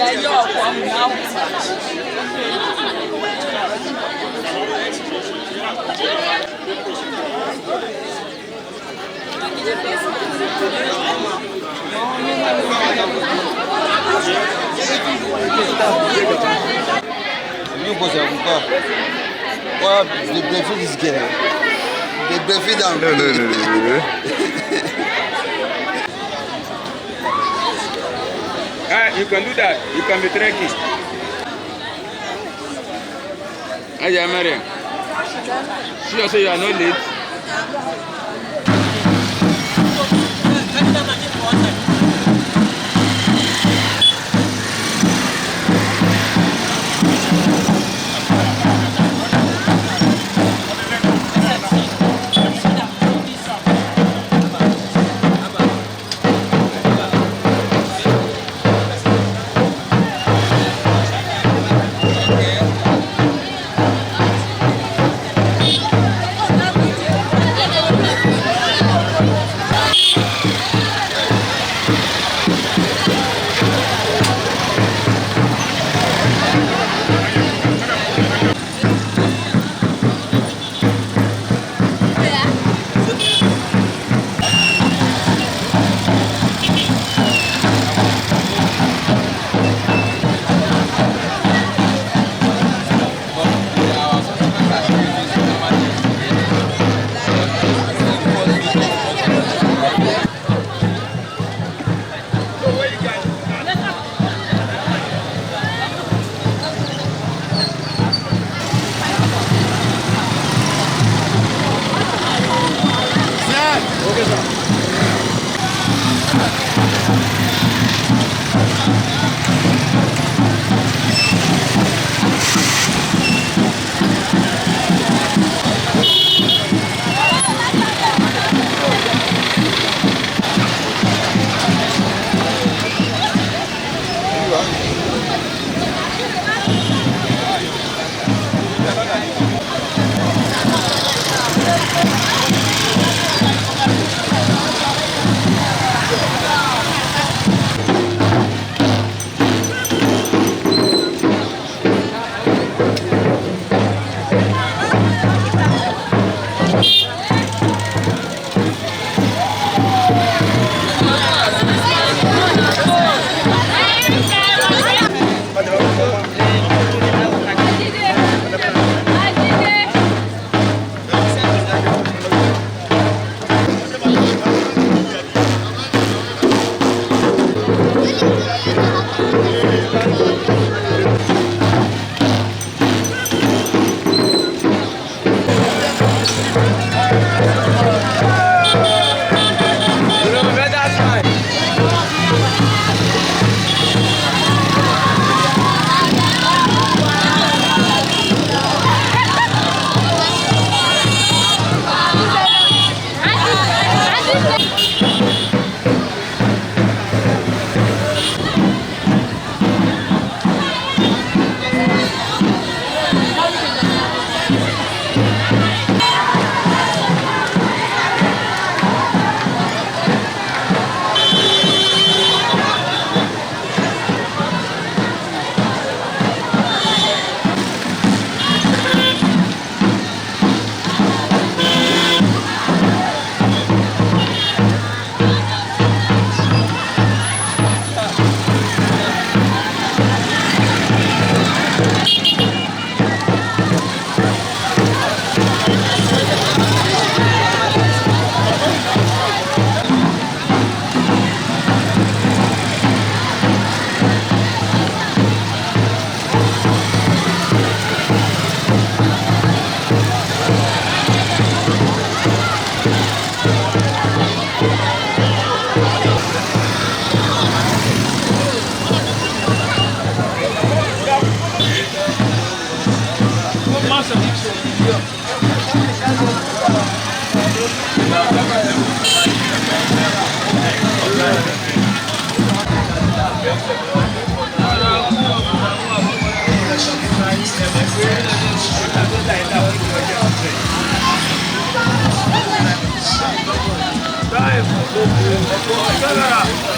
You Bussa, well, the breastfeed is getting. The breastfeed down. No. You can do that. You can be tricky. Hey, Mariam. She also you are not late.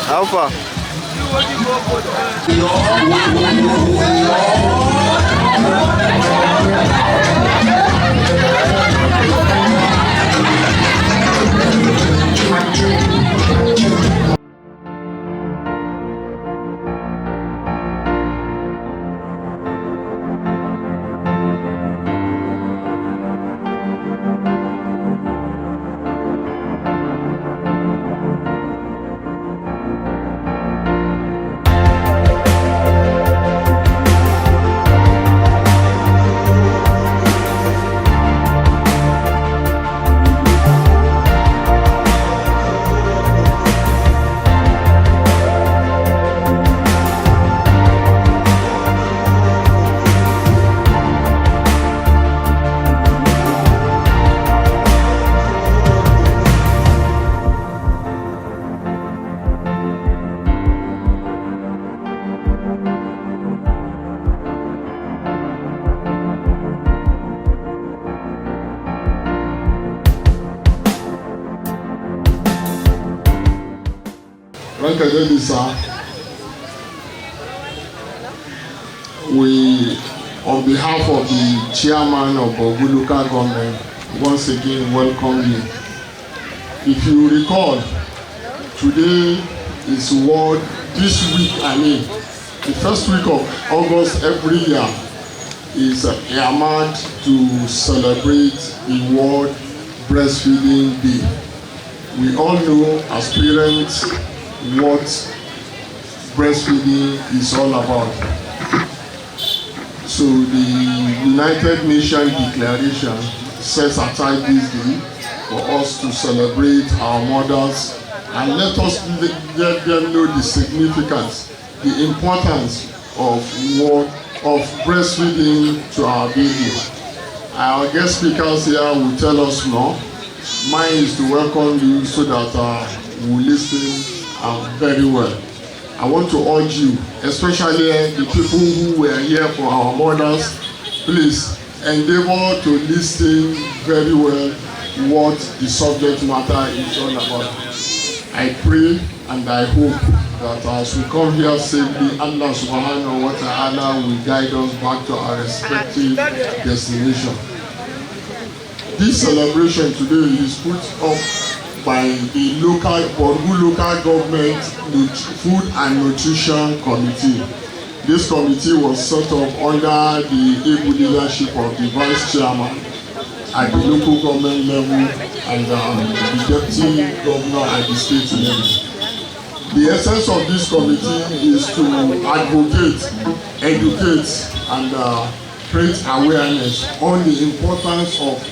How far? We, on behalf of the chairman of Borgu local government, once again welcome you. If you recall, today is this week, the first week of August every year is earmarked to celebrate the World Breastfeeding Day. We all know as parents what breastfeeding is all about. So the United Nations Declaration sets aside this day for us to celebrate our mothers and let them know the significance, the importance of breastfeeding to our baby. Our guest speakers here will tell us more. Mine is to welcome you so that we will listen very well. I want to urge you, especially the people who were here for our mothers, please endeavor to listen very well what the subject matter is all about. I pray and I hope that as we come here safely, Allah subhanahu wa ta'ala will guide us back to our respective destination. This celebration today is put up by the Borgu local government food and nutrition committee. This committee was set up under the able leadership of the vice chairman at the local government level and the deputy governor at the state level. The essence of this committee is to advocate, educate, and create awareness on the importance of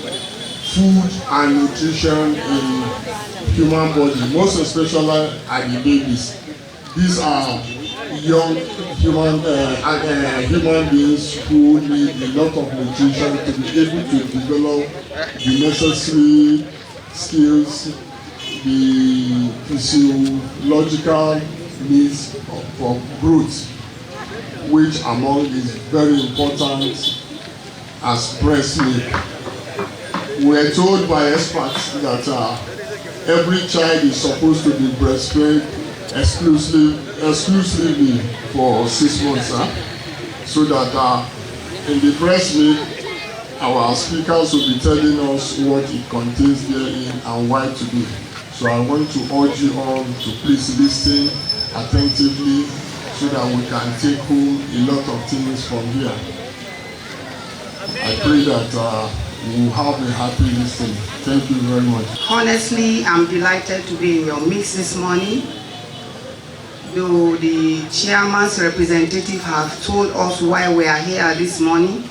food and nutrition in human body, most especially at the babies. These are young human beings who need a lot of nutrition to be able to develop the necessary skills, the physiological needs for growth, which among is very important as breast milk. We are told by experts that every child is supposed to be breastfed exclusively for 6 months, so that in the breast milk, our speakers will be telling us what it contains therein and why to do. So I want to urge you all to please listen attentively so that we can take home a lot of things from here. I pray that we'll have a happy listening. Thank you very much. Honestly, I'm delighted to be in your midst this morning. Though the chairman's representative have told us why we are here this morning,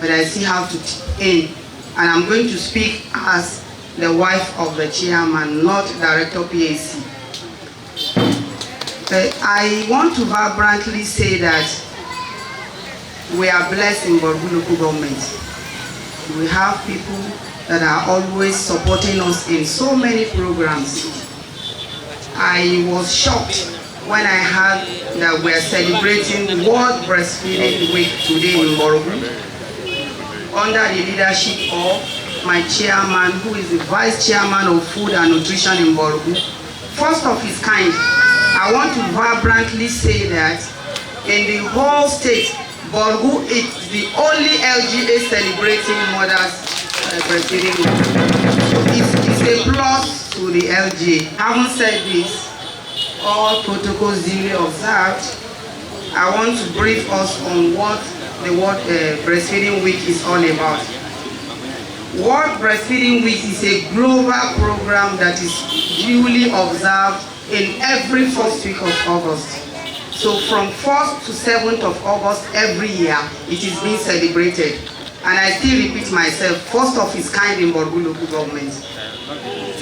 but I still have to end. And I'm going to speak as the wife of the chairman, not Director PAC. I want to vibrantly say that we are blessed in Borgu local government. We have people that are always supporting us in so many programs. I was shocked when I heard that we are celebrating World Breastfeeding Week today in Borgu under the leadership of my chairman, who is the vice chairman of food and nutrition in Borgu. First of his kind I want to vibrantly say that in the whole state, Borgu is the only LGA celebrating mothers breastfeeding. It's a plus to the LGA. Having said this, all protocols duly observed, I want to brief us on what the World Breastfeeding Week is all about. World Breastfeeding Week is a global program that is duly observed in every first week of August. So from 1st to 7th of August every year, it is being celebrated. And I still repeat myself, first of its kind in Borgu local government.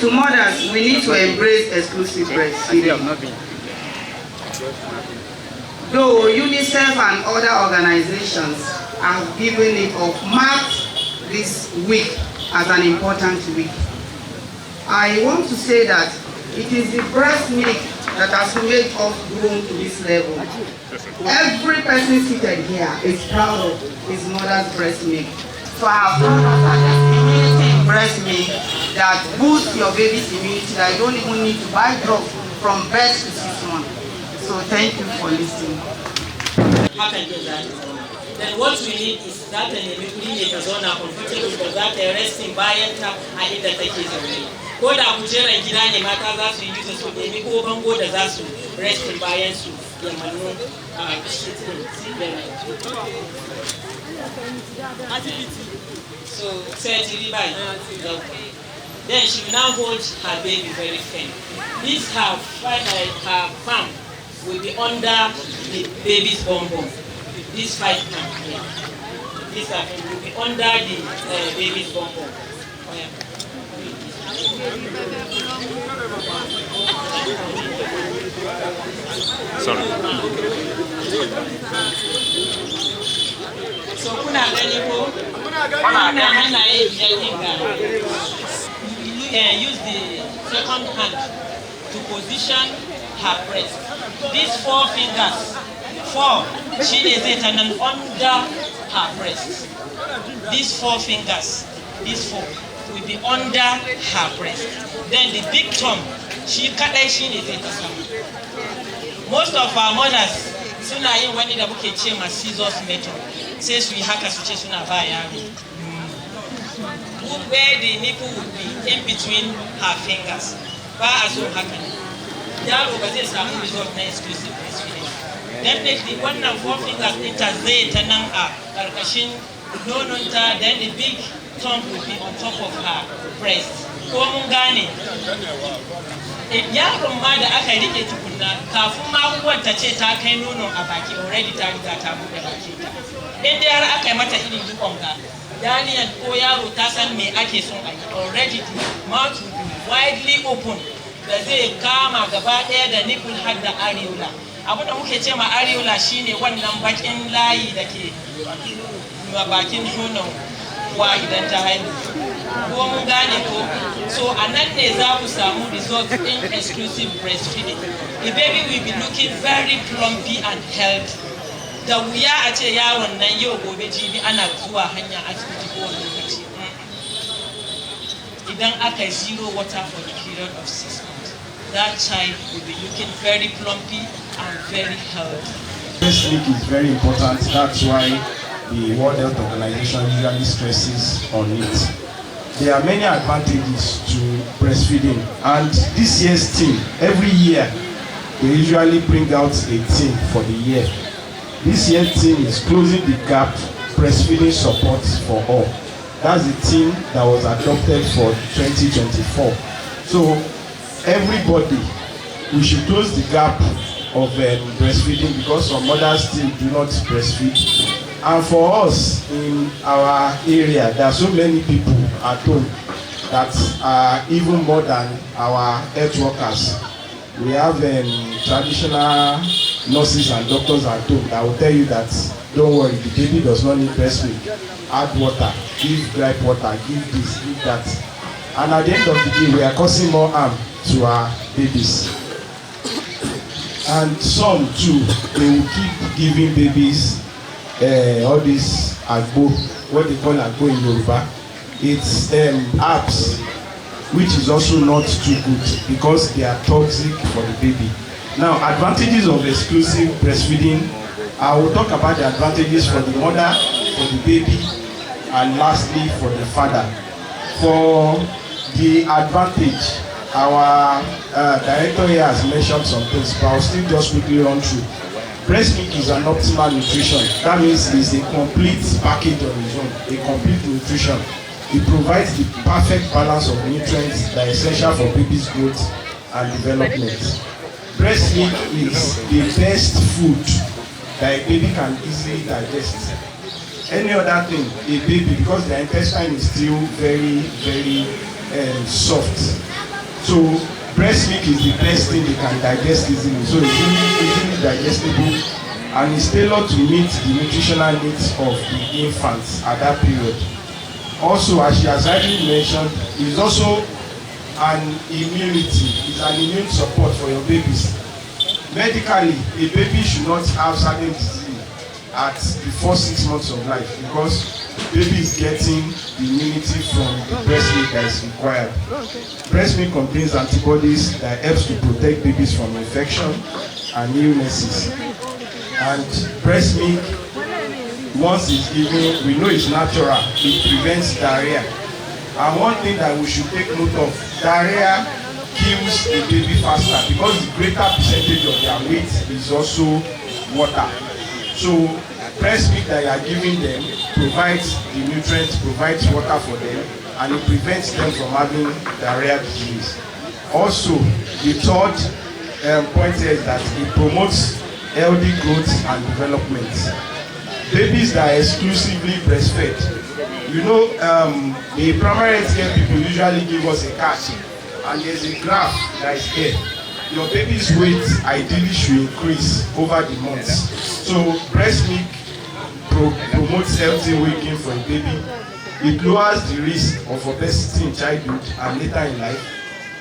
To mothers, we need to embrace exclusive breastfeeding. Though UNICEF and other organizations have given it or marked this week as an important week, I want to say that it is the breast milk that has made us grow to this level. Every person seated here is proud of his mother's breast milk. So I have found out that there's immunity in breast milk that boosts your baby's immunity. I don't even need to buy drugs from birth to 6 months. So thank you for listening. Then what we need is that ne mai ta zauna comfortable da za ta yi resting bayan ta a inda take zaune. Ko da kujerar gida ne mata za su yi su nemi ko bango da za su resting bayan su ya manu a so surgery by then she will now hold her baby very firm. This her palm will be under the baby's bum. This 5 pound here. This will be under the baby's bum. Sorry. So kuna gani ko? Kuna hannaye biyar din ga. Use the second hand to position her breast. These 4 fingers, 4, she is it and then under her breast. These 4 fingers, these 4 will be under her breast. Then the big thumb, she is it. Most of our mothers suna yin wani da muke ce ma scissors method. Sai su yi haka su ce suna ba yaro. Where the nipple would be in between her fingers. Ba a so haka ne. Yaro ba zai samu result na exclusive breastfeeding. Definitely wannan 4 fingers ɗinta zai ta nan a ƙarƙashin nononta, then the big thumb will be on top of her breast. Ko mun gane? Yaron ma da aka rike tukunna kafin ma uwar ta ce ta kai nono a baki already ta riga ta buɗe baki ta. In dai har aka yi mata irin dukon ga yarinyar ko yaro ta san me ake son a yi already the mouth will be widely open da zai kama gaba ɗaya da nipple har da areola. Abu da muke ce ma areola shine wannan bakin layi da ke bakin nonon uwa idan ta haihu. Ko mun gane ko? So a nan ne za ku samu results in exclusive breastfeeding. The baby will be looking very plumpy and healthy. Da wuya a ce yaron nan yau gobe jibi ana zuwa hanya asibiti ko wani lokaci. Idan aka yi 0 water for the period of 6 months, that child will be looking very plumpy and very healthy. Breast milk is very important. That's why the World Health Organization usually stresses on it. There are many advantages to breastfeeding, and this year's theme, every year, they usually bring out a theme for the year. This year's theme is closing the gap, breastfeeding support for all. That's the theme that was adopted for 2024. So everybody, we should close the gap of breastfeeding because some mothers still do not breastfeed. And for us in our area, there are so many people at home that are even more than our health workers. We have traditional nurses and doctors at home that will tell you that don't worry, the baby does not need breast milk. Add water, give dry water, give this, give that. And at the end of the day, we are causing more harm to our babies. And some too, they will keep giving babies all this agbo, what they call agbo in Yoruba. It's herbs, which is also not too good because they are toxic for the baby. Now, advantages of exclusive breastfeeding. I will talk about the advantages for the mother, for the baby, and lastly for the father. For the advantage, our director here has mentioned some things, but I'll still just quickly run through. Breast milk is an optimal nutrition. That means it's a complete package on its own, a complete nutrition. It provides the perfect balance of nutrients that are essential for baby's growth and development. Breast milk is the best food that a baby can easily digest. Any other thing, a baby, because their intestine is still very, very soft. So breast milk is the best thing they can digest easily. So it's easily digestible and it's tailored to meet the nutritional needs of the infants at that period. Also, as she has already mentioned, it's also an immunity, it's an immune support for your babies. Medically, a baby should not have certain disease at the first 6 months of life because baby is getting the immunity from the breast milk that is required. Breast milk contains antibodies that helps to protect babies from infection and illnesses. And breast milk, once it's given, we know it's natural, it prevents diarrhea. And one thing that we should take note of, diarrhea kills a baby faster because the greater percentage of their weight is also water. So breast milk that you are giving them provides the nutrients, provides water for them, and it prevents them from having diarrhea disease. Also, the third point here is that it promotes healthy growth and development. Babies that are exclusively breastfed, you know, the primary health care people usually give us a card, and there's a graph that is here. Your baby's weight ideally should increase over the months. So breast milk promotes healthy weight gain for a baby. It lowers the risk of obesity in childhood and later in life,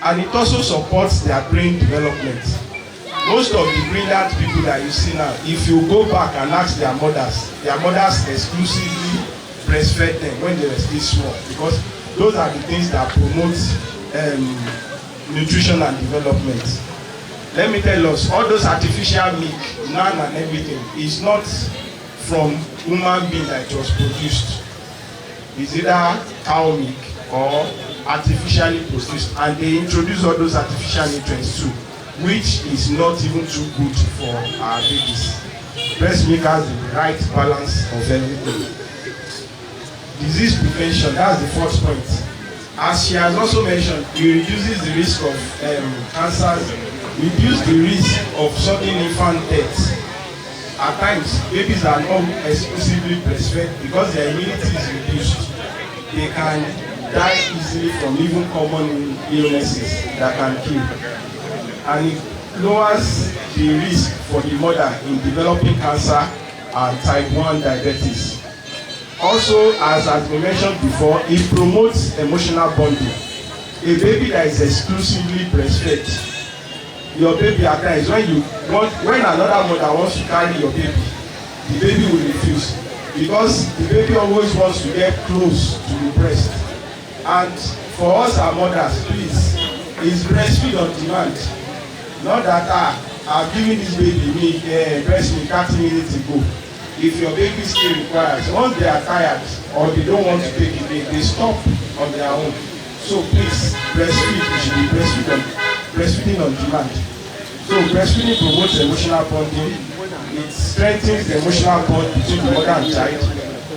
and it also supports their brain development. Most of the brilliant people that you see now, if you go back and ask their mothers exclusively breastfed them when they were still small, because those are the things that promote nutrition and development. Let me tell us, all those artificial milk, naan and everything, is not from human being that it was produced. It's either cow milk or artificially produced, and they introduce all those artificial nutrients too, which is not even too good for our babies. Breast milk has the right balance of everything. Disease prevention, that's the first point. As she has also mentioned, it reduces the risk of cancers, reduces the risk of sudden infant death. At times, babies are not exclusively breastfed because their immunity is reduced. They can die easily from even common illnesses that can kill. And it lowers the risk for the mother in developing cancer and type 1 diabetes. Also, as has been mentioned before, it promotes emotional bonding. A baby that is exclusively breastfed, your baby at times, when another mother wants to carry your baby, the baby will refuse because the baby always wants to get close to the breast. And for us as mothers, please, is breastfeed on demand. Not that I've given this baby breast milk 30 minutes ago. If your baby still requires, once they are tired or they don't want to take it, they stop on their own. So please, breastfeed, you should be breastfeeding on demand. So breastfeeding promotes emotional bonding. It strengthens the emotional bond between the mother and child.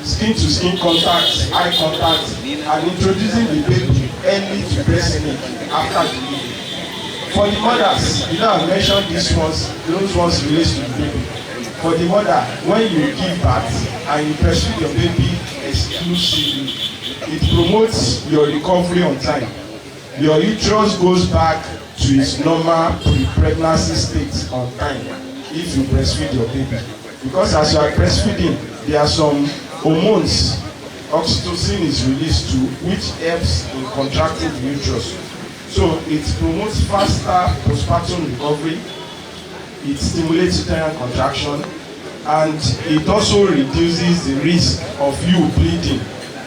Skin-to-skin contact, eye contact, and introducing the baby early to breast milk after delivery. For the mothers, you know I mentioned those ones related to the baby. For the mother, when you give birth and you breastfeed your baby exclusively, it promotes your recovery on time. Your uterus goes back to its normal pre-pregnancy state on time if you breastfeed your baby. Because as you are breastfeeding, there are some hormones. Oxytocin is released too, which helps in contracting the uterus. So it promotes faster postpartum recovery. It stimulates uterine contraction, and it also reduces the risk of you bleeding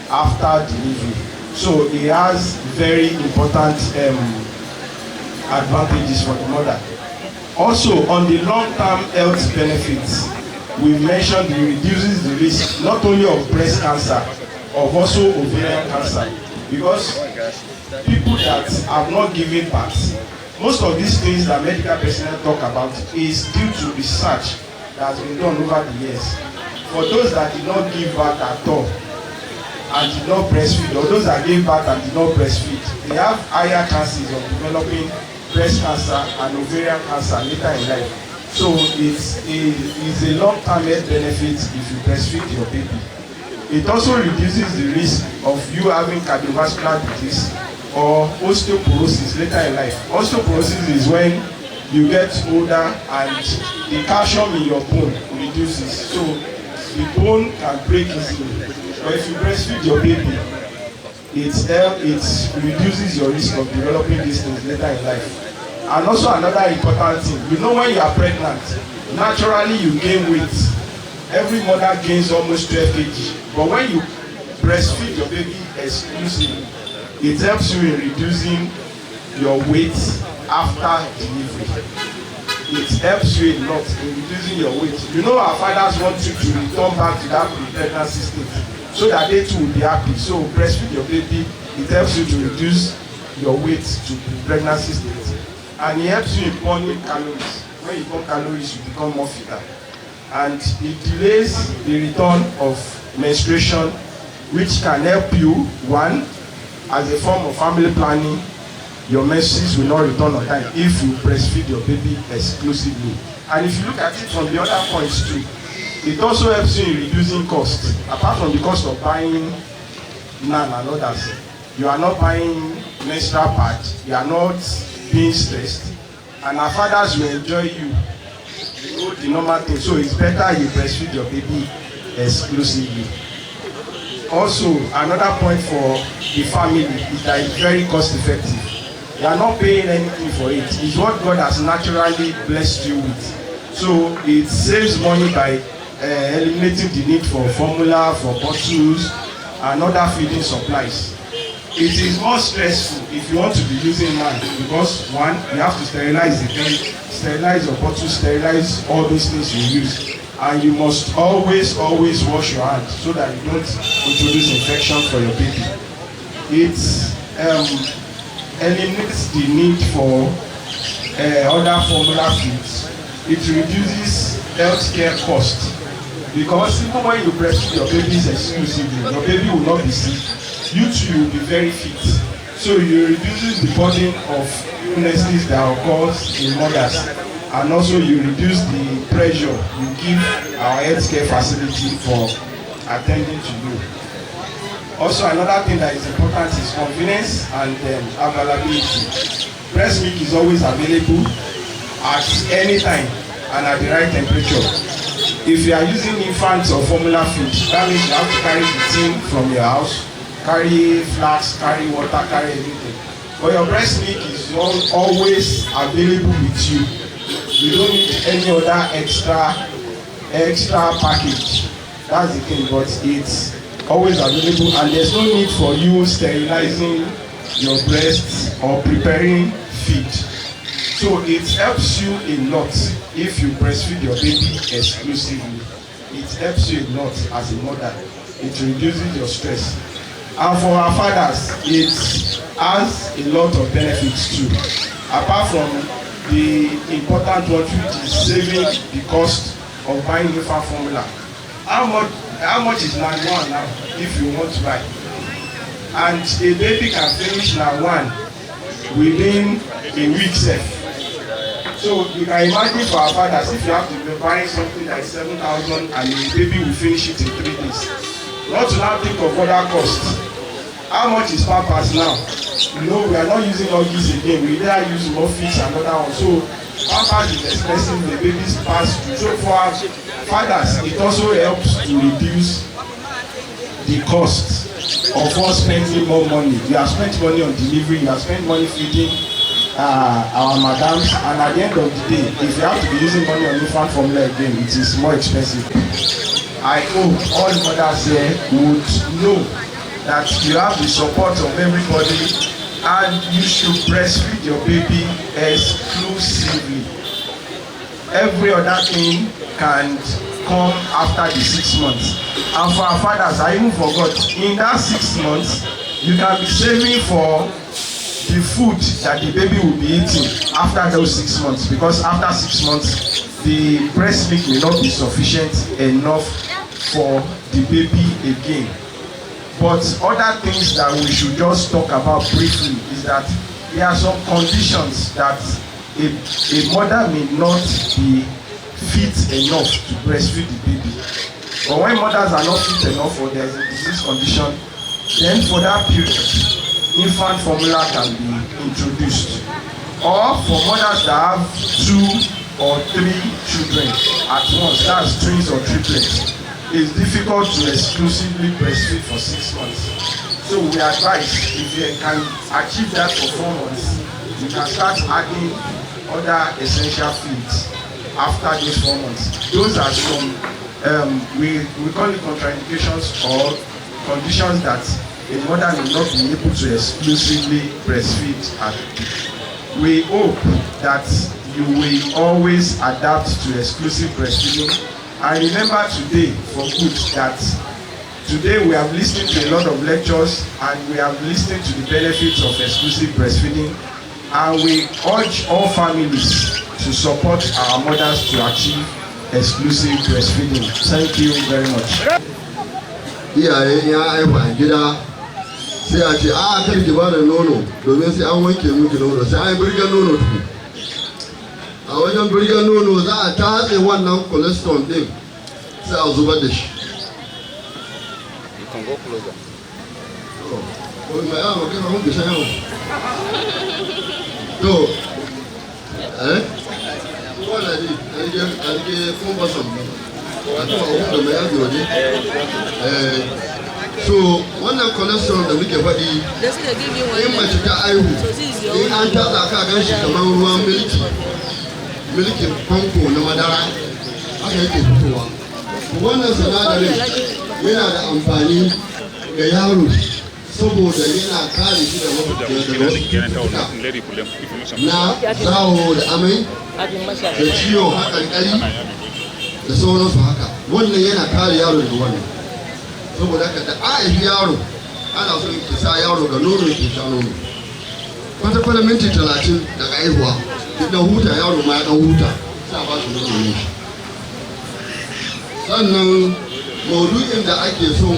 after delivery. So it has very important advantages for the mother. Also, on the long-term health benefits, we mentioned it reduces the risk not only of breast cancer, of also ovarian cancer, because people that have not given birth, most of these things that medical personnel talk about is due to research that has been done over the years. For those that did not give birth at all and did not breastfeed, or those that gave birth and did not breastfeed, they have higher chances of developing breast cancer and ovarian cancer later in life. So it's a long-term health benefit if you breastfeed your baby. It also reduces the risk of you having cardiovascular disease or osteoporosis later in life. Osteoporosis is when you get older and the calcium in your bone reduces, so the bone can break easily. But if you breastfeed your baby, it reduces your risk of developing these things later in life. And also another important thing, you know, when you are pregnant, naturally you gain weight. Every mother gains almost 12 kg. But when you breastfeed your baby exclusively, it helps you in reducing your weight after delivery. It helps you a lot in reducing your weight. You know, our fathers want you to return back to that pregnancy state so that they too will be happy. So breastfeed your baby, it helps you to reduce your weight to pregnancy state. And it helps you in burning calories. When you burn calories, you become more fitter. And it delays the return of menstruation, which can help you, one, as a form of family planning. Your menses will not return on time if you breastfeed your baby exclusively. And if you look at it from the other points too, it also helps you in reducing costs. Apart from the cost of buying NAN and others, you are not buying menstrual pads, you are not being stressed, and our fathers will enjoy you. You know the normal thing. So it's better you breastfeed your baby exclusively. Also, another point for the family is that it's very cost effective. You are not paying anything for it. It's what God has naturally blessed you with. So it saves money by eliminating the need for formula, for bottles, and other feeding supplies. It is more stressful if you want to be using NAN, because one, you have to sterilize the thing, sterilize your bottle, sterilize all those things you use, and you must always wash your hands so that you don't introduce infection for your baby. It eliminates the need for other formula foods. It reduces healthcare costs, because even when you breastfeed your babies exclusively, your baby will not be sick. You too will be very fit. So you reduce the burden of illnesses that occurs in mothers, and also you reduce the pressure you give our healthcare facility for attending to you. Also, another thing that is important is convenience and availability. Breast milk is always available at any time and at the right temperature. If you are using infant or formula feed, that means you have to carry the thing from your house, carry flask, carry water, carry everything. But your breast milk is always available with you. You don't need any other extra package. That's the thing, but it's always available, and there's no need for you sterilizing your breasts or preparing feed. So it helps you a lot if you breastfeed your baby exclusively. It helps you a lot as a mother. It reduces your stress. And for our fathers, it has a lot of benefits too. Apart from the important one, which is saving the cost of buying infant formula. How much is NAN one now if you want to buy? And a baby can finish NAN one within a week sef. So you can imagine for our fathers, if you have to be buying something like 7,000 and the baby will finish it in 3 days. Not to now think of other costs. How much is Pampers now? You know, we are not using Huggies again. We either use Muffins and other ones. So Pampers is expensive, the babies pass through. So for our fathers, it also helps to reduce the cost of us spending more money. We have spent money on delivery, we have spent money feeding our madams, and at the end of the day, if you have to be using money on infant formula again, it is more expensive. I hope all mothers here would know that you have the support of everybody, and you should breastfeed your baby exclusively. every other thing can come after the 6 months. And for our fathers, I even forgot, in that 6 months, you can be saving for the food that the baby will be eating after those 6 months, because after 6 months, the breast milk may not be sufficient enough for the baby again. But other things that we should just talk about briefly is that there are some conditions that a mother may not be fit enough to breastfeed the baby. But when mothers are not fit enough or there is a disease condition, then for that period, infant formula can be introduced. Or for mothers that have 2 or 3 children at once, that's twins or triplets, it's difficult to exclusively breastfeed for 6 months. So we advise, if you can achieve that for 4 months, you can start adding other essential feeds after those 4 months. Those are some, we call it contraindications or conditions that a mother may not be able to exclusively breastfeed at. We hope that you will always adapt to exclusive breastfeeding. And remember today, for good, that today we have listened to a lot of lectures and we have listened to the benefits of exclusive breastfeeding, and we urge all families to support our mothers to achieve exclusive breastfeeding. Thank you very much. Iyaye ya haihu a gida sai a ce a kar ki bada nono domin sai an wanke miki nono, sai an birga nono tuku. A wajen birga nono za a tatse wannan cholesterol din sai a zubar da shi. You can go closer. Oh, mai yawa magana hun bisa yawa. To, wala di, alike kun ba san a tuwa hun da mai yaji waje. So, wannan cholesterol da muke faɗi, in mace ta aihu, in an tatsa ka gan shi kamar ruwan milkin famfo na madara, haka yake fitowa. Wannan sinadarin yana da amfani ga yaro saboda yana kare shi da na zawo da amai da ciwon haƙarƙari da sauransu haka. Wannan yana kare yaro daga wannan. Saboda haka da aihi yaro ana so ki sa yaro ga nono ki sha nono. Kwata-kwata minti 30 daga aihuwa, idan huta yaro ma ya ɗan huta, sai a ba shi nono ne. Sannan maudu'in da ake so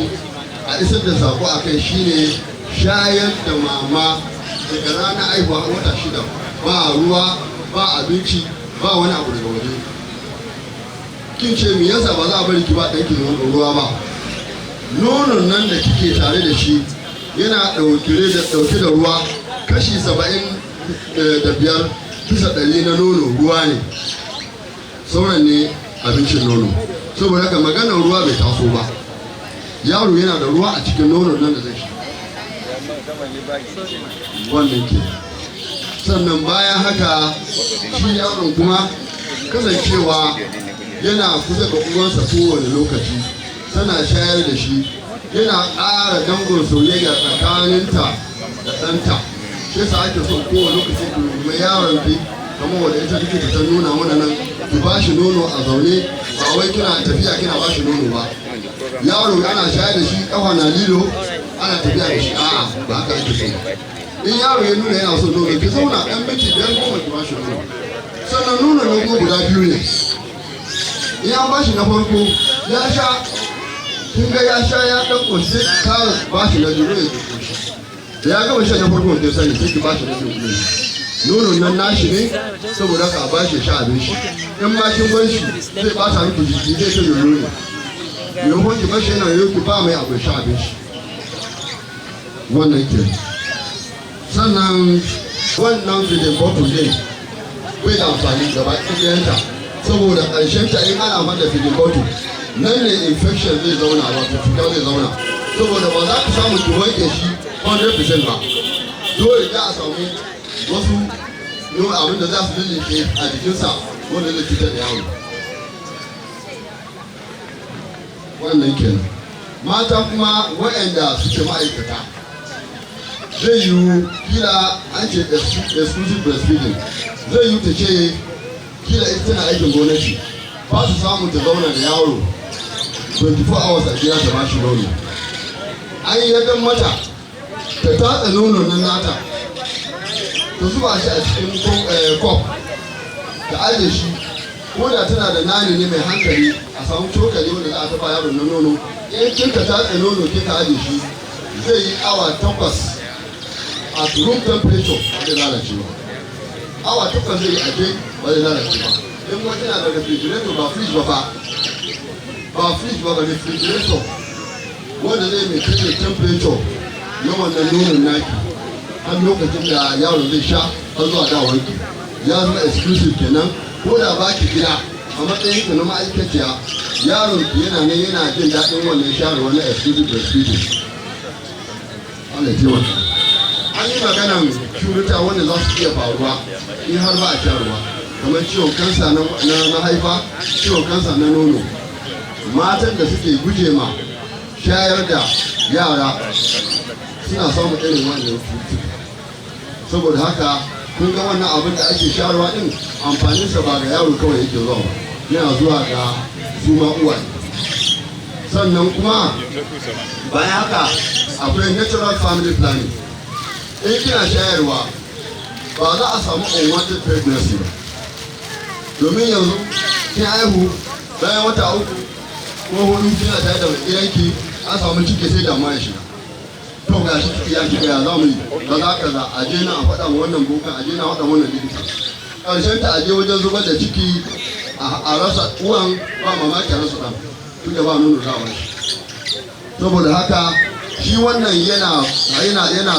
a isar da sako a kai shine shayar da mama daga ranar aihuwa wata 6, ba ruwa, ba abinci, ba wani abu daga waje. Kin ce me yasa ba za a bari ki ba ɗanki ruwa ba? Nonon nan da kike tare da shi yana ɗauke da ruwa, kashi 75 bisa 100 na nono ruwa ne, sauran ne abincin nono. Saboda haka maganar ruwa bai taso ba. Yaro yana da ruwa a cikin nonon nan da zai sha. Wannan ke. Sannan bayan haka shi yaron kuma kasancewa yana kusa ga uwansa kowane lokaci, tana shayar da shi, yana ƙara dangon soyayya tsakaninta da ɗanta. Shi yasa ake son kowane lokaci kuma yaron ki kamar wanda ita take ta nuna mana nan, ki ba shi nono a zaune, ba wai kina tafiya kina ba shi nono ba. Yaro ana shayar da shi kafa na lilo, ana tafiya da shi, a'a ba haka ake so. In yaro ya nuna yana so nono, ki zauna ɗan minti 5 goma ki ba shi nono. Sannan nono na kuma guda 2 ne. In an ba shi na farko ya sha, kin ga ya sha ya ɗan ƙoshi, ka ba shi na biyu ya ƙoshi. Da ya gama shan na farko kin sani sai ki ba shi na biyu. Nonon nan nashi ne, saboda ka ba shi sha abin shi. In ma kin bar shi zai ɓata miki jiki, zai ta yoyo ne. Maimakon ki bar shi yana yoyo, ki ba mai abin sha abin shi. Wannan ke. Sannan wannan feeding bottle din bai da amfani gaba ɗayanta, saboda ƙarshen ta in ana mata feeding bottle nan ne infection zai zauna, wato cuta zai zauna. Saboda ba za ka samu ki wanke shi 100% ba. Dole za a samu wasu abin da za su lullube a jikinsa wanda zai cutar da yaro. Wannan kenan. Mata kuma waɗanda suke ma'aikata, zai yiwu kila an ce exclusive breastfeeding, zai yiwu ta ce kila ita tana aikin gwamnati ba su samu ta zauna da yaro 24 hours a gida ta ba shi nono. An yi yadda mata ta tatsa nono nan nata ta zuba shi a cikin kwaf ta ajiye shi, ko da tana da nani ne mai hankali a samu cokali wanda za a taba yaron na nono. In kinka tatsa nono kika ajiye shi zai yi awa 8 at room temperature wanda lalace ba. Awa 8 zai yi aje wanda lalace ba. In kuma tana da refrigerator ba fridge ba fridge ba refrigerator wanda zai mai kake temperature na wannan nonon naki har lokacin da yaro zai sha har zuwa dawanki ya zama exclusive kenan. Ko da ba ki gida a matsayin ka na ma'aikaciya yaron ki yana ne yana jin daɗin wannan shayarwa na exclusive breastfeeding. Allah ya taimaka. An yi maganan curuta wanda za su iya faruwa in har ba a shayarwa, kamar ciwon kansa na mahaifa, ciwon kansa na nono. Matan da suke guje ma shayar da yara suna samun irin wannan cututtuka. Saboda haka kun ga wannan abin da ake shayarwa din amfaninsa ba ga yaro kawai yake zuwa ba, yana zuwa ga su ma uwaye. Sannan kuma bayan haka akwai natural family planning. In kina shayarwa ba za a samu unwanted pregnancy ba, domin yanzu kin haihu bayan wata 3 ko 4 kina tare da gidanki an samu ciki sai damuwa ya shiga. To ga shi ya shiga ya zamu yi kaza a je na a faɗa ma wannan bokan, a je na faɗa wannan likita. Ƙarshen ta a je wajen zubar da ciki a rasa uwan, ba mamaki a rasa ɗan tun da ba nono za a shi. Saboda haka shi wannan yana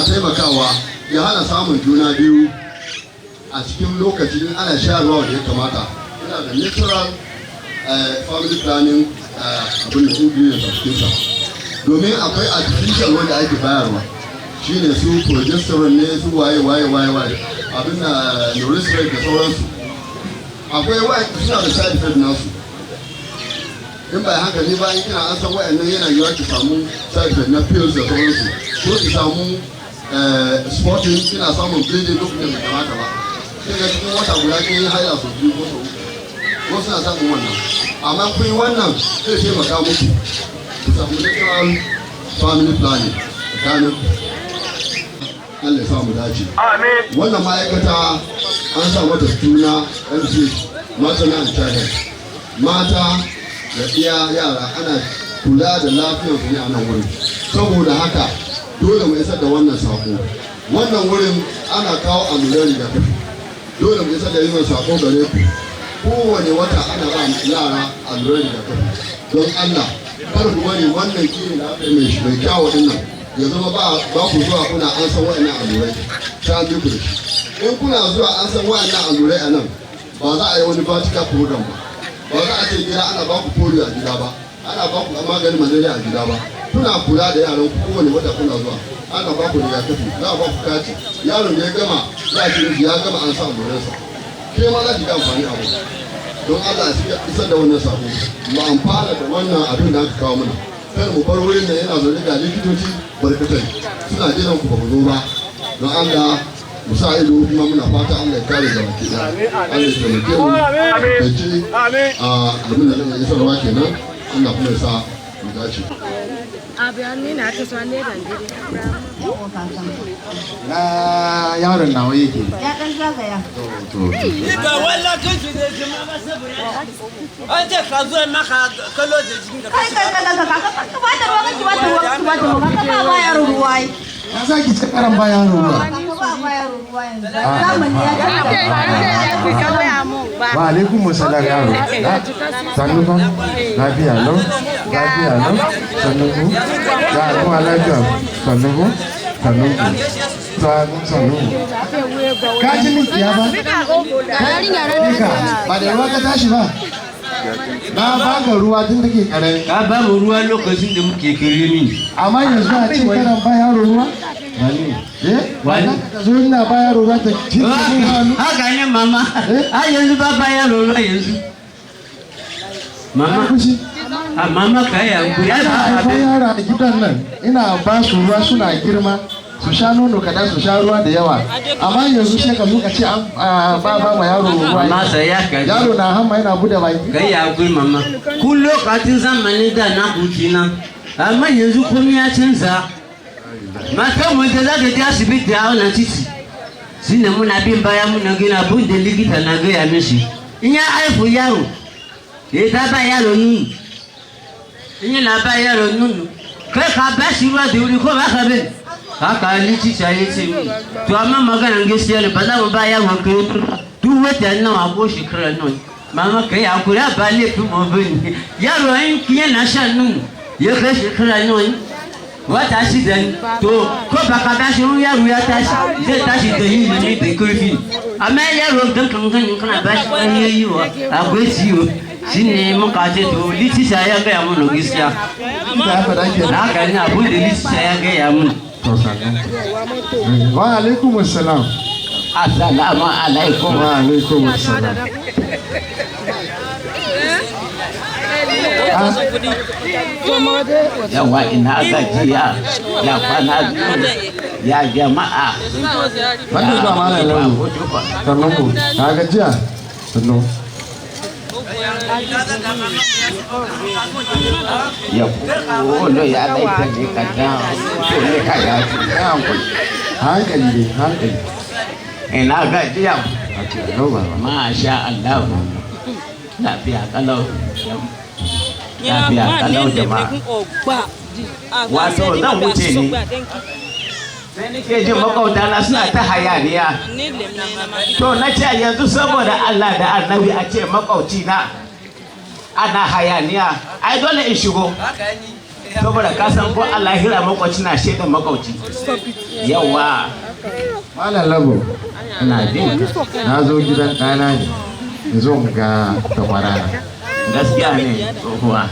taimakawa ya hana samun juna biyu a cikin lokacin ana shayarwa da ya kamata. Yana da natural family planning abin da su biyu da cikinsa. Domin akwai artificial wanda ake bayarwa shine su progesterone ne, su waye abin da neurosteroid da sauransu. Akwai suna da side effect nasu. In ba hankali ba in kina an san wayannan yana yiwuwa ki samu side effect na pills da sauransu, ko ki samu spotting, kina samun bleeding lokacin da kamata ba. Sai ga cikin wata guda kin yi haila sau 2 ko sau 3. Wasu na samun wannan, amma kun yi wannan zai taimaka muku ku samu natural family planning tsakanin. Allah ya samu dace. Wannan ma'aikata an sa mata suna MC Maternal and Child Health. Mata da iya yara ana kula da lafiyar su ne a nan wurin. Saboda haka dole mu isar da wannan sako. Wannan wurin ana kawo alluran rigakafi. Dole mu isar da yin sako gare ku. Kowane wata ana ba yara alluran rigakafi. Don Allah kar ku bari wannan kiyin da aka yi mai kyawu din nan ya zama ba ku zuwa kuna an san wa'annan allurai ta bi ku da shi. In kuna zuwa an san wa'annan allurai a nan ba za a yi wani vertical program ba za a ce gida ana ba ku polio a gida ba, ana ba ku maganin malaria a gida ba. Kuna kula da yaran ku kowane wata kuna zuwa ana ba ku rigakafi, za a ba ku kati. Yaron da ya gama za a ce ya gama an sa alluransa, ke ma za ki ga amfani abu. Don Allah ya isar da wannan sako mu amfana da wannan abin da aka kawo mana. Kar mu bar wurin da yana zaune ga likitoci barkatai suna jiran ku ba ku zo ba. Don Allah mu sa ido, kuma muna fata Allah ya kare da baki da Allah ya taimake mu da ce abin da zai isarwa kenan. Allah kuma ya sa mu dace. Na yaron nawa yake. Ya dan zagaya. Ga wallah kan shi ne kuma ba saboda an ce ka zo maka kallo da jikin ka. Kai ka ba da ruwa ki ba da ruwa ka ba yaro ruwa. Ya za ki ci karan ba yaro ruwa. Ka ba yaro ruwa yanzu. Zamani ya Wa alaikum assalam yaro. Sannu fa. Lafiya lau. Lafiya lau. Sannu ku. Ya ku lafiya. Sannu ku. Sannu ku. Sannu ku. Ka ji miki ya ba? Ba da ruwa ka tashi ba. Na baka ruwa tun da ke karami. Ka ba mu ruwa lokacin da muke karami. Amma yanzu a ce karan ba yaro ruwa? Wani? Wani? Zo ina ba yaro ruwa ta cikin hannu. Haka ne mama. A yanzu ba yaro ruwa yanzu. Mama. Mama ka yi hankuri. Ina haifar yara a gidan nan ina ba su ruwa suna girma su sha nono kadan su sha ruwa da yawa amma yanzu sai ka zo ka ce ba ma yaro ruwa amma sai ya kai yaro na hamma yana bude baki kai ya gul mama kun lokacin zamani da na kuki nan amma yanzu komai ya canza mata mu da za ta je asibiti a wannan titi shine muna bin baya muna gina abun da likita na gaya mishi in ya haifu yaro ya ta ba yaro nunu in yana ba yaro nunu kai ka ba shi ruwa da wuri ko ba ka bin haka likita ya ce mi to amma maganar gaskiya ne ba za mu ba yaro kai duk wata nawa ko shekara nawa mama kai hakuri ba laifin mu bane yaro in yana shan nunu ya kai shekara nawa wata shida to ko baka tashi yaro ya tashi zai tashi da yin ne da kurfi amma yaro dan kan kana bashi wani yayiwa akwai ciwo shine muka ce to litisa ya ga mu gaskiya da fada ke haka ne abun da litisa ya ga mu to sanan wa alaikum assalam assalamu alaikum wa alaikum assalam yawa ina gajiya ya kwana ya jama'a wanda ba mana lamu sannan mu ka gajiya sannan ya kono ya laita ne ka da to ne ka ya hankali ina gajiya masha Allah lafiya kalau lafiya kalau jama'a wato zan wuce ne sai nake jin makauta na suna ta hayaniya to na ce yanzu saboda Allah da annabi a ce makauci na ana hayaniya ai dole in shigo saboda ka san ko Allah hira makauci na shaidan makauci yawa malam labo ina jin na zo gidan ɗana ne zo ga takwara gaskiya ne tsohuwa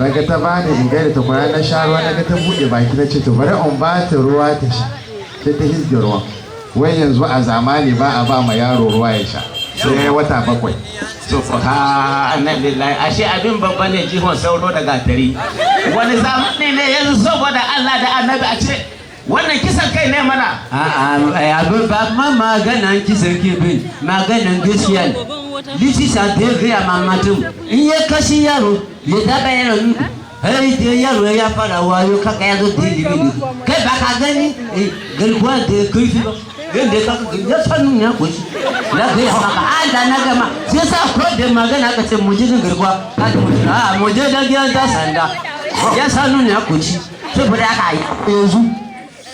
daga ta bani in gaida ta kwaya na sha ruwa daga ta buɗe baki na ce to bari in ba ta ruwa ta sha sai ta hizge ruwa wai yanzu a zamani ba a ba ma yaro ruwa ya sha sai wata 7 subhanallahi ashe abin babba ne jihon sauro da gatari wani zamani ne yanzu saboda Allah da annabi a ce wannan kisan kai ne mana abin ba ma maganan kisan kai bin maganan gaskiya litisa da ya gaya mamatin in ya kashi yaro ya taɓa yaron hai da yaro ya fara wayo kaka ya zo da ilimi kai ba ka gani garkuwa da ya kai ba yadda ya sanu ya kushi na gaya maka Allah na gama sai sa ko da magana ka ce mu je garkuwa ka da mu je da gidan ta sanda ya sanu ya kushi saboda haka yanzu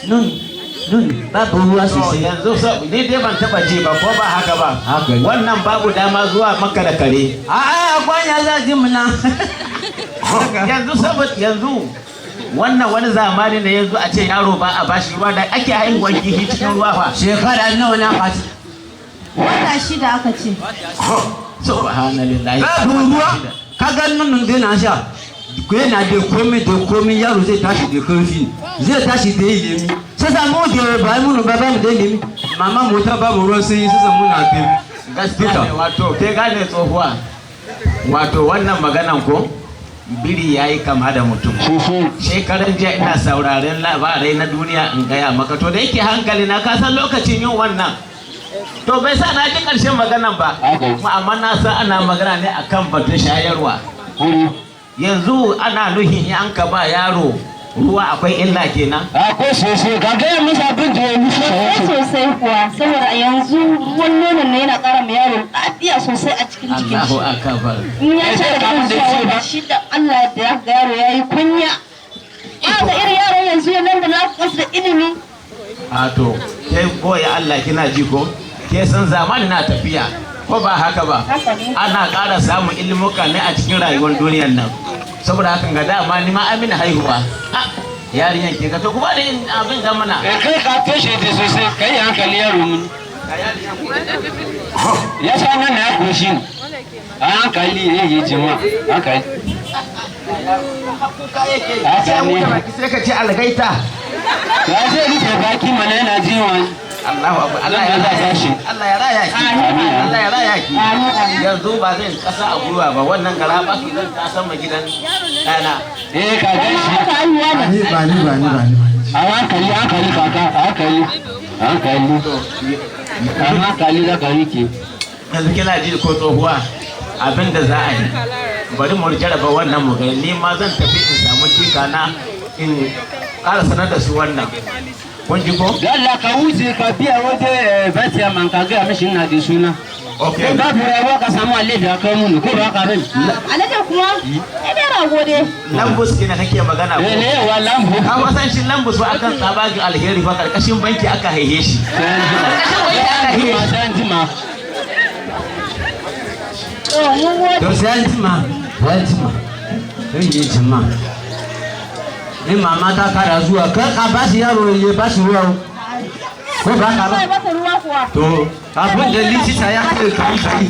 nun babu ruwa sosai yanzu ni dai ban taba ji ba ko ba haka ba wannan babu dama zuwa maka da kare kwanya za ji muna yanzu saboda yanzu wannan wani zamani ne yanzu a ce yaro ba a bashi ruwa da ake haihuwar kifi cikin ruwa fa shekara nawa na fati wata 6 aka ce subhanallahi babu ruwa ka ga nan dai na sha ko yana da komai yaro zai tashi da karfi zai tashi da ilimi sai samu da ba mu ba mu da ilimi mama mu ta ba mu ruwan sai samu na te gaskiya wato ke gane tsohuwa wato wannan maganan ko biri yayi kama da mutum shekaran jiya ina sauraren labarai na duniya in gaya maka to da yake hankali na ka san lokacin yin wannan to bai sa na ji karshen maganan ba amma na san ana magana ne akan batun shayarwa yanzu ana nuhin an ka ba yaro ruwa akwai illa kenan akwai sosai ga gaya musa abin da ya yi sosai kuwa saboda yanzu ruwan nonon ne yana ƙara ma yaro lafiya sosai a cikin jikin shi Allahu akbar in ya ce da kan zuwa shi da Allah da ya ga yaro yayi kunya ga irin yaron yanzu ya nan da na kasu da ilimi a to kai boye Allah kina ji ko ke san zamani na tafiya ko ba haka ba ana ƙara samun ilimuka ne a cikin rayuwar duniyar nan saboda hakan ga dama ni ma amina haihuwa yarinyan ke ka to kuma da abin ga mana kai ka toshe ta sosai kai hankali yaro mun ya sa nan na koshi a hankali ne yi jima hankali sai ka ce algaita ya zai rufe baki mana yana jiwon Allah ya raya shi Allah ya raya ki Allah ya raya ki yanzu ba zai kasa a gwiwa ba wannan gara ba su zan ta sama gidan dana ka gan shi ba ni a hankali hankali kaka hankali hankali hankali da ka rike yanzu kina ji ko tsohuwa abin da za a yi bari mu jarraba wannan mu ga ni ma zan tafi in samu cika na in ƙara sanar da su wannan kun ji ko Allah ka wuce ka biya waje batiya man ka ga mishi na da suna okay ba ku yawa ka samu alhaji aka mun ko ba ka ran alhaji kuma ina rago dai lambus kina kake magana ko ne wa lambu ka wasan shi lambus wa akan tsabagin alheri fa karkashin banki aka haihe shi karkashin banki aka haihe shi san jima to sai jima sai jima ni mama ta kara zuwa ka ba shi yaro ya ba shi ruwa ko ba ka ba to abin da likita ya kai kai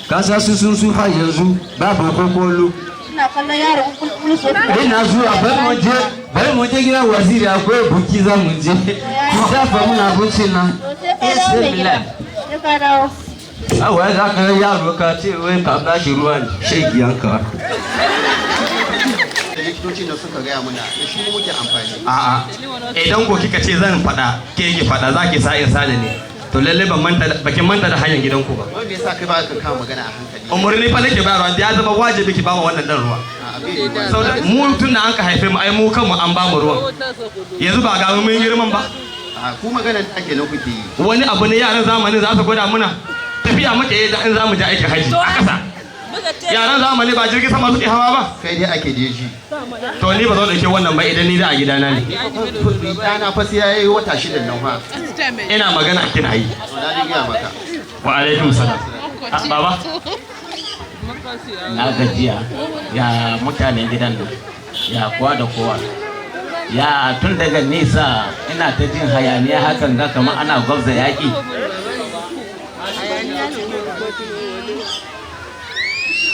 kasa su sun su ha yanzu babu kokolo ina kallon yaro kulkul so ina zuwa bari mu je gidan waziri akwai buki za mu je ku dafa mun abincin nan bismillah ya ka dawo awa za ka yaro ka ce wai ka ba shi ruwan shegiyanka likitoci da suka gaya mana da shi muke amfani. A'a idan ko kika ce zan faɗa ke ki faɗa za ki sa in sa ne to lalle bakin manta da hanyar gidanku ba. Wai me yasa kai ba ka kawo magana a hankali? Umarni fa nake bayarwa ya zama wajibi ki ba mu wannan dan ruwa. Saboda mu tun da an ka haife mu ai mu kanmu an ba mu ruwan. Yanzu ba ga mun girman ba. Ku maganar da ake nan kuke yi. Wani abu ne yaran zamanin za su gwada muna tafiya muke yi da in za mu je aikin haji a ƙasa. Yaran zamani ba jirgin sama suke hawa ba. Kai dai ake jeji. To ni ba zo dauke wannan ba idan ni da a gidana ne. Dana fa sai yayi wata 6 nan fa. Ina magana kina yi. Na dinga maka. Wa alaikum salam. Baba. Na gajiya ya mutanen gidan nan ya kowa da kowa ya tun daga nesa ina ta jin hayaniya hakan ga kamar ana gwabza yaƙi.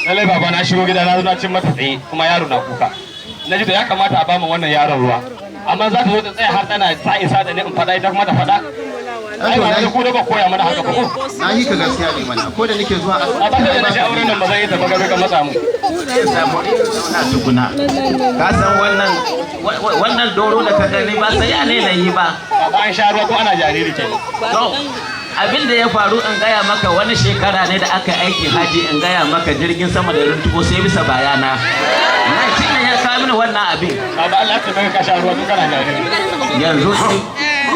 lallai baba na shigo gida na zo na cin mata tsaye kuma yaro na kuka na ji da ya kamata a bamu wannan yaron ruwa amma za ta zo ta tsaya har tana sa isa da ne in faɗa ita kuma ta faɗa ai ba da ku da ba koya mana haka ba ko Na yi ka gaskiya ne mana ko da nake zuwa a ba da shi auren nan ba zan yi ta ba ga ka matsa mu na tukuna ka san wannan doro da ka gani ba sai a ne na yi ba ba an sha ruwa ko ana jariri kenan to abin da ya faru in gaya maka wani shekara ne da aka aikin haji in gaya maka jirgin sama da runtubo sai bisa bayana na shi ne ya kawo mini wannan abin ba Allah ta baka ka sha ruwa tun kana jariri yanzu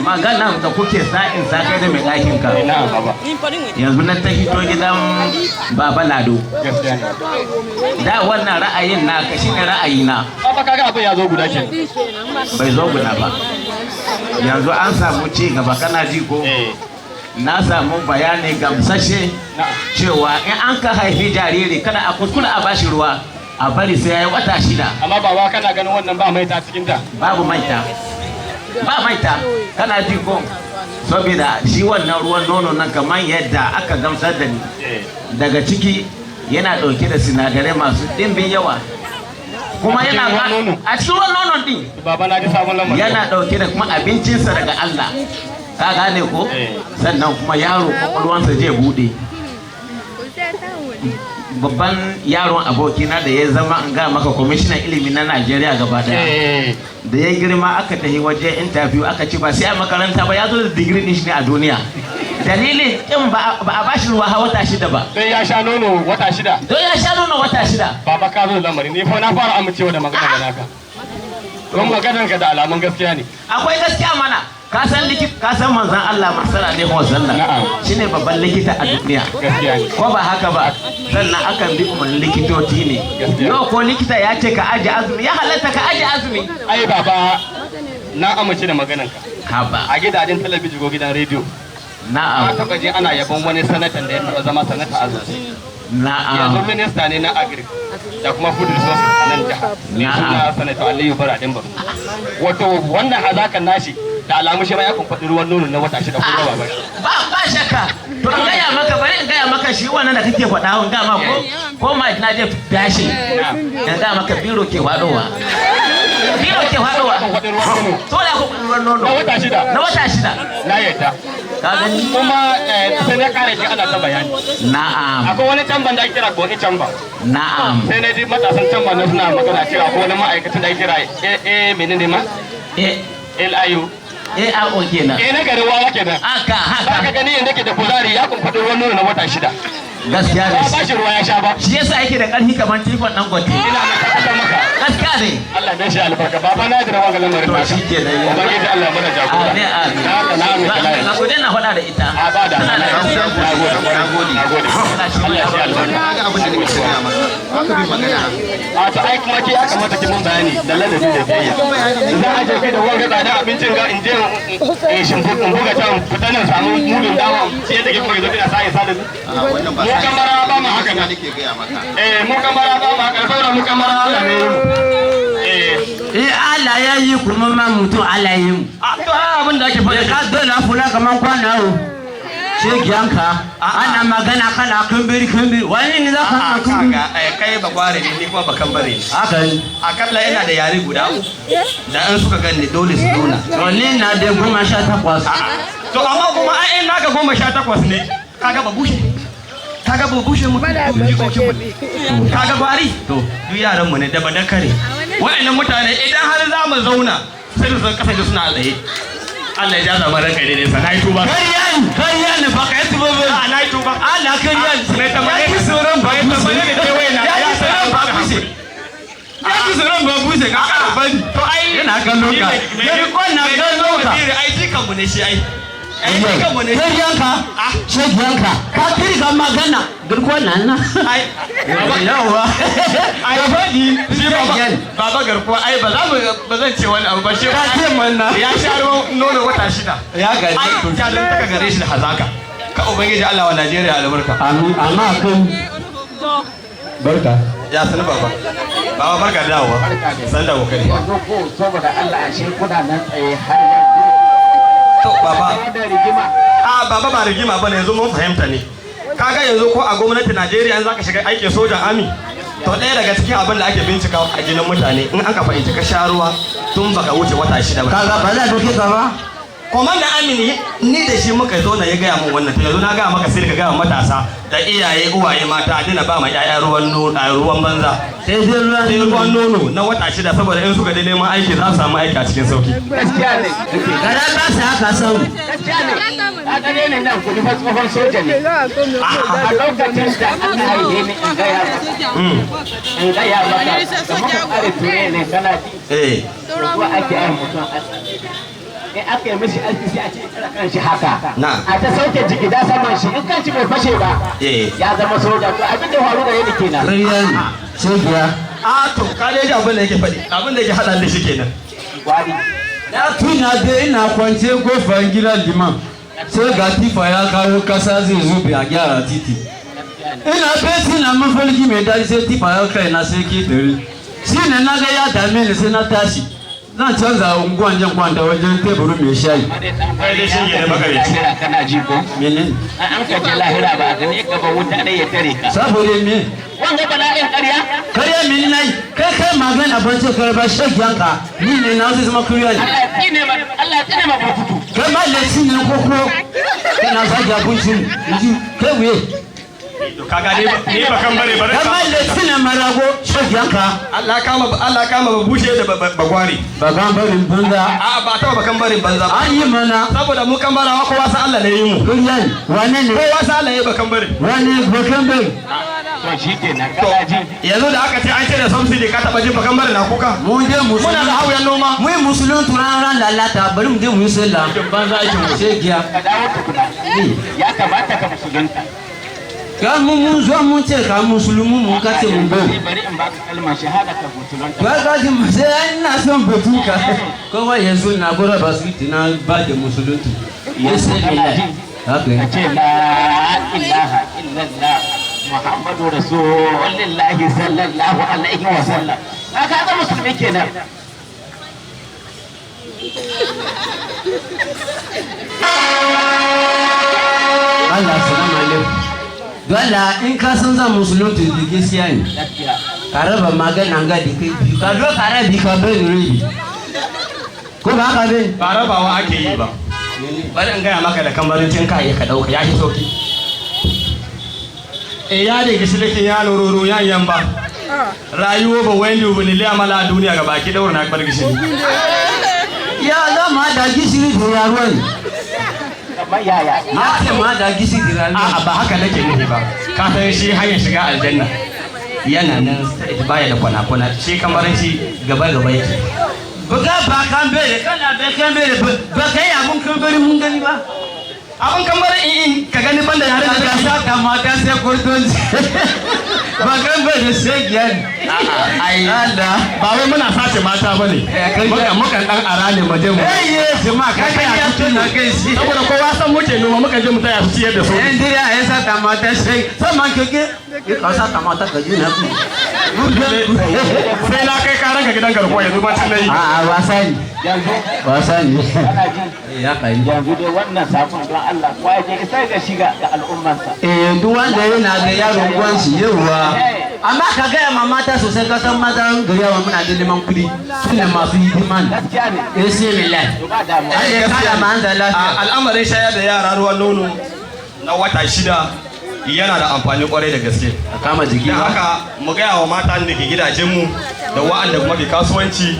magana da kuke sa'in sa kai da mai ɗakin ka ina baba yanzu na ta hito gidan baba Lado gaskiya ne da wannan ra'ayin na ka shine ra'ayina baba kaga abin ya zo guda kenan bai zo guda ba yanzu an samu ci gaba kana ji ko na samu bayani gamsashe cewa in an ka haifi jariri kada a kuskura a bashi ruwa a bari sai ya yi wata 6 amma baba kana ganin wannan ba maita cikin ta babu maita ba maita kana ji ko saboda shi wannan ruwan nono nan kamar yadda aka gamsar da ni daga ciki yana dauke da sinadarai masu dimbin yawa kuma yana a cikin ruwan nonon din baba na ji sabon lamarin yana dauke da kuma abincinsa daga Allah ka gane ko sannan kuma yaro kwakwalwansa zai bude babban yaron abokina da ya zama an ga maka kwamishinan ilimi na Najeriya gaba daya da ya girma aka tafi waje interview aka ce ba sai a makaranta ba ya zo da digiri din shi ne a duniya dalilin in ba a bashi ruwa har wata 6 ba sai ya sha nono wata 6 don ya sha nono wata 6 baba ka zo lamarin ne fa na fara amincewa da magana da naka don maganar ka da alamun gaskiya ne akwai gaskiya mana ka san manzon Allah masala alaihi wasallam shine babban likita a duniya ko ba haka ba sannan akan bi umarnin likitoci ne yau ko likita ya ce ka aje azumi ya halatta ka aje azumi ai baba na amince da maganar ka haba a gidajen talabijin ko gidan rediyo na'am ka taba je ana yabon wani sanatan da ya taba zama sanata azumi na'am yanzu minista ne na agri da kuma food resources a nan jiha ne suna sanata Aliyu Baradin Baro wato wannan hazakan nashi da alamu shi ma ya kumfaɗi ruwan nono na wata 6 ko ruwa ba shakka to in gaya maka bari in gaya maka shi wannan da kake faɗa in ga ma ko ma na je dashi in ga maka biro ke faɗowa to da ku ruwan nono na wata 6 na yadda ka gani kuma sai na kare shi ana ta bayani na'am akwai wani tamban da ake kira ko tamba na'am sai na ji matasan tamba na suna magana cewa ko wani ma'aikacin da ake kira menene ma LIU ARO kenan. na garin wawa kenan. Haka. Ka gani yanda ke da kuzari ya kun fadi ruwan nono na wata 6. Gaskiya ne. Ba shi ruwa ya sha ba. Shi yasa yake da ƙarfi kamar tifon dan gote. Ina mai tabbatar maka. Gaskiya ne. Allah ya shi albarka. Baba na da rawa ga lamarin naka. Shi ke da yi. Ubangiji Allah mana jagora. Amin. Na ku daina faɗa da ita. A ba da. Nagode. Allah ya shi albarka. Ga abin da nake gaya maka. Haka bi magana. A ta ai kuma ke ya kamata ki mun bayani da ladabi da biyayya. Za a je kai da wanga da abincin ga in je in buga ta fita nan samu mudun dawa sai da ke kuma zo kina sai sa da Wannan ba mu kamara ba mu haka nan. nake gaya maka. Mu kamara ba mu haka saboda mu kamara Allah ne. Allah ya yi kuma ma mutum Allah ya yi mu. To abin da ake faɗi Ka dole fula kaman kwana o. Shegiyanka ana magana kana kumbiri wani ne za ka kumbiri. Kai ba kware ne ni kuma ba kambare ne. Haka ne. Akalla ina da yare guda uku. Da an suka gani dole su nuna. To ni na da 18. To amma kuma ai naka 18 ne. Kaga ba bushe. Kaga ba bushe mu. Kaga bari. To duk yaran mu ne da ba da kare. Wa'annan mutane idan har za mu zauna sai su kasance suna tsaye. Allah ya jaza mana kai ne sa nayi tuba. Kariyan ba ka yi tuba ba. A nayi tuba. Allah kariyan. Mai tambaye ki sauran ba ya tambaye ni kai waina. Ya sauran ba bushe. Ya ki sauran ba bushe ka ka bani. To ai Yana kallon ka. Ko na kallon ka. Ai jikan mu ne shi ai. Shegiyanka. Shegiyanka. Ka kiri ka magana. Garkuwa nan na. Ai. Yawa. Ai faɗi shi baba garkuwa ai ba zan ce wani abu ba shi Ka ce manna. ya sha nono wata 6 Ya gaji. ai ta dan taka gare shi da hazaka ka ubangiji Allah wa Najeriya albarka Amin. Amma kan. Barka. ya sani baba barka da dawowa san da kokari saboda Allah ashe kuna nan tsaye har to baba baba ba rigima bane yanzu mun fahimta ne kaga yanzu ko a gwamnatin Najeriya in zaka shiga aikin sojan ami to ɗaya daga cikin abin da ake bincika a jinin mutane in aka fahimci ka sha ruwa tun baka wuce wata 6 ba Kaga ba za doke ka ba. komanda amini ni da shi muka zo na ya gaya min wannan to yanzu na gaya maka sai ka gaya matasa da iyaye uwaye mata a dina ba ma ƴaƴa ruwan banza Sai dai ruwan nono na wata 6 saboda in suka je neman aiki za su samu aiki a cikin sauki gaskiya ne. Kada ba sa haka sau. Gaskiya ne. Ka gane ne nan ku fa tsohon soja ne. A lokacin da aka yi ni in gaya maka. In gaya maka da muka kare ture ne kana ji. Ko ake yi mutum in aka yi mishi aiki sai a ce tsara kan shi haka. A ta sauke jigida saman shi in kan shi bai fashe ba. Ya zama soja to abin da faru da yadda kenan. Kariyan. Shegiya. to ka dai ji abin da yake faɗi abin da yake haɗa da shi kenan Gwari. Na tuna da ina kwance kofar gidan liman. Sai ga tifa ya kawo kasa zai zube a gyara titi. Ina besi na mafarki mai daɗi sai tifa ya kai na sai ke dare. Shi ne na ga ya dame ni sai na tashi. Zan canza unguwan jan kwanta wajen teburin mai shayi. kai dai shi ne magareci Kana ji ko? Mene? An ka je lahira ba ka ne gaba wuta ne ya tare ka. Saboda me? Wanga bala'in ƙarya? Karya mini na yi. Kai magana ban ce kai ba shagiyanka. Ni ne na zai zama kuriya ne. Allah ya tsine ma burkutu. Kai ma lesi ne koko. Kana zagi abincin. Kai wuye. to kaga ne ba kan bare bare Kai ma lesi ne marago shagiyanka. Allah kama ba bushe da bagwari Baban barin banza. ba ta ba kan bare banza ba An yi mana. saboda mu kan barawa kowa sa Allah ne yi mu Kuriyan. Wane ne? kowa sa Allah ya ba kan bare Wane bakan bari? To shi kenan kana ji. yanzu da aka ce an ce da subsidy ka taba jin bakan bare na kuka Mu je musulun. muna da hauyan noma Mu yi musulun ran lalata bari mu je mu yi sallah. Banza aikin mu. Shegiya. Ka dawo tukuna. Ya kamata ka musulunta. Ka mun zo mun ce ka musulmi mun ka ce mun bai. Bari in baka kalmar shahada ka musulunta. Ba ka ji sai ina son batun ka. Kowa yanzu na gora basiti na ba da musulunci. Yes, haka Ka ce la ilaha illallah Muhammadu Rasulullahi sallallahu alaihi wa sallam. Ka ga musulmi kenan. Allah salamu alaikum. Dole in ka san zan musulunci da gaskiya ne. Ka raba magana ga da kai biyu. Ka zo ka rabi ka bai rabi. Ko ba haka bai? ba rabawa ake yi ba bari in gaya maka da kambarincin ka ya ka dauka ya fi sauki ya da gishi dake ya lororo ya yamba rayuwa ba wani ubu ne liya mala duniya ga baki daura na bar gishi Ya zama da gishiri da yaro ne. kamar yaya Ya ce ma da gishiri da yaro. A'a ba haka nake nufi ba. Ka san shi hanyar shiga aljanna. Yana nan baya da kwana-kwana. Shi kamar shi gaba-gaba yake. Buga ba kan bere kana be kan bere ba kai abun kan bere mun gani ba. Abin kamar in ka gani banda yare da Ka sa kamata sai kurdon. Ba kan bere sai giyan. ai Allah. ba wai muna sace mata bane. Mukan dan ara ne mu je mu. Yes, ma ka kai ya tuna kai shi. Saboda kowa san muke noma mukan je mu taya su ciyar da su. En dira esa kamata sai sama keke. Ka sa kamata ka ji na ku. Sai na kai karan ka gidan garkuwa yanzu ba tun nayi. A wasani. yanzu Wasani. kana ji Ya kai. yanzu dai wannan sakon don Allah ko ya je isar da shiga ga al'ummarsa Duk wanda yana da yaron gwan shi yawa. Amma ka gaya ma mata sosai ka san mata gari yawa muna da neman kuɗi. Su ne masu hidiman. gaskiya ne Sai milai. to ba damuwa Allah ya kara ma an da lafiya. Al'amarin shayar da yara ruwan nono na wata 6 yana da amfani kwarai da gaske. A kama jiki Da ba. haka mu gaya wa mata da ke gidajenmu da wa'anda kuma ke kasuwanci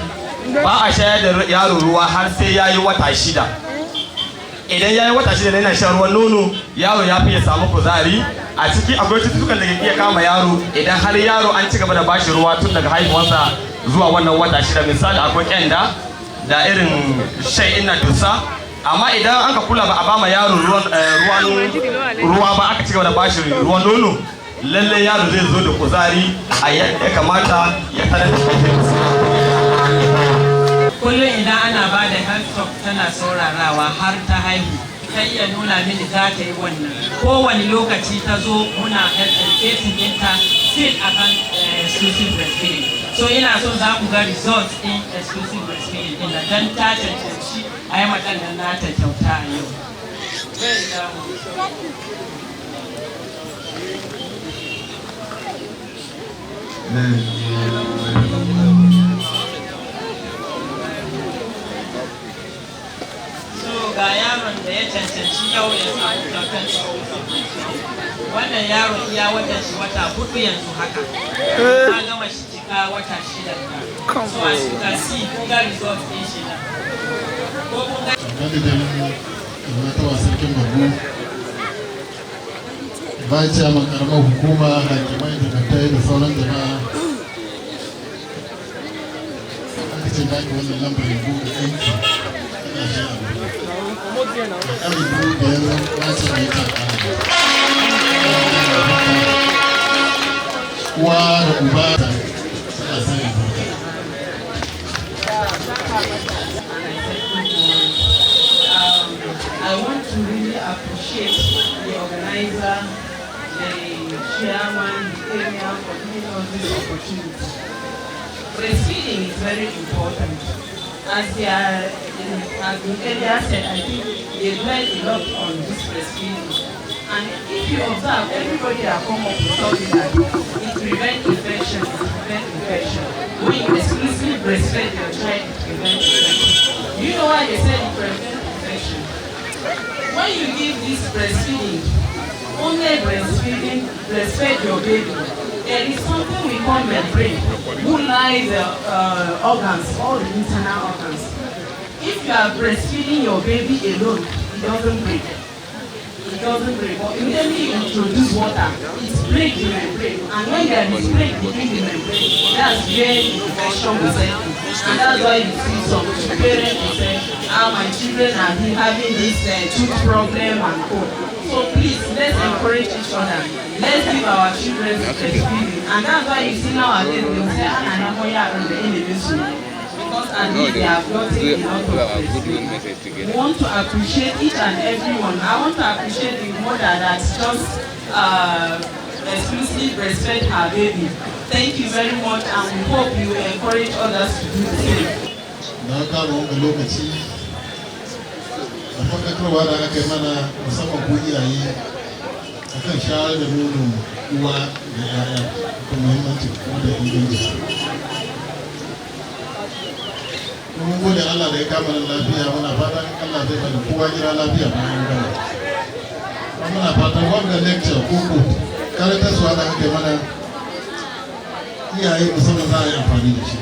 ba a shayar da yaro ruwa har sai ya yi wata 6. Idan ya yi wata 6 yana shan ruwan nono yaro ya fi ya samu kuzari a ciki akwai cututtukan da ke iya kama yaro idan har yaro an ci gaba da bashi ruwa tun daga haihuwarsa zuwa wannan wata 6 misali akwai kyanda da irin shai ina dusa amma idan an ka kula ba a bama yaro ruwa ba aka ci gaba da bashi ruwan nono lalle yaro zai zo da kuzari a yadda ya kamata ya tarar da kullum idan ana ba da health talk tana saurarawa har ta haihu ta iya nuna mini za ta yi wannan kowane lokaci ta zo muna educating ɗinta still akan exclusive breastfeeding so ina so za ku ga results in exclusive breastfeeding ɗin da don ta cancanci a yi matsalar nata kyauta a yau. Ga yaron da ya cancanci yau ya samu kyautar wannan yaron iya watan shi wata 4 yanzu haka ta gama shi cika wata 6 so as you can see kun ga results din shi na ko kun ga ta wasan kin babu ba ce ma karamar hukuma hakimai da kantai da sauran jama'a aka ce ba ki wannan lambar yabo da aiki ana shi abu I want to really appreciate the organizer, the chairman, the area for giving us this opportunity. Breastfeeding is very important. As the earlier said, I think they dwell a lot on this breastfeeding. And if you observe, everybody has come up with something that it prevents infection, When you exclusively breastfeed your child, it prevents infection. You know why they say it prevents infection? When you give this breastfeeding, only breastfeed your baby, there is something we call membrane, who lies the organs, all the internal organs. If you are breastfeeding your baby alone, it doesn't break. It doesn't break. But immediately you introduce water, it breaks the membrane. And when there is break between the membrane, that's where the infection will set in. And that's why you see some parents who say, my children are having this tooth problem and all. So please, let's encourage each other. Let's give our children breastfeeding. And that's why you see nowadays, they will say, because at least they have gotten enough of breastfeeding. We want to appreciate each and every one. I want to appreciate the mother that's just exclusively breastfed her baby. Thank you very much, and we hope you encourage others to do the same. Na kama wanga lokaci da faɗakarwa da aka yi mana musamman ko iyaye akan shayar da nono uwa da yaya da muhimmancin kuma da inganci. Mun gode Allah da ya kama da lafiya muna fatan Allah zai bada kowa gida lafiya bayan gama. Muna fatan wanda lecture koko karatarsuwa da aka yi mana iyaye musamman za a yi amfani da shi.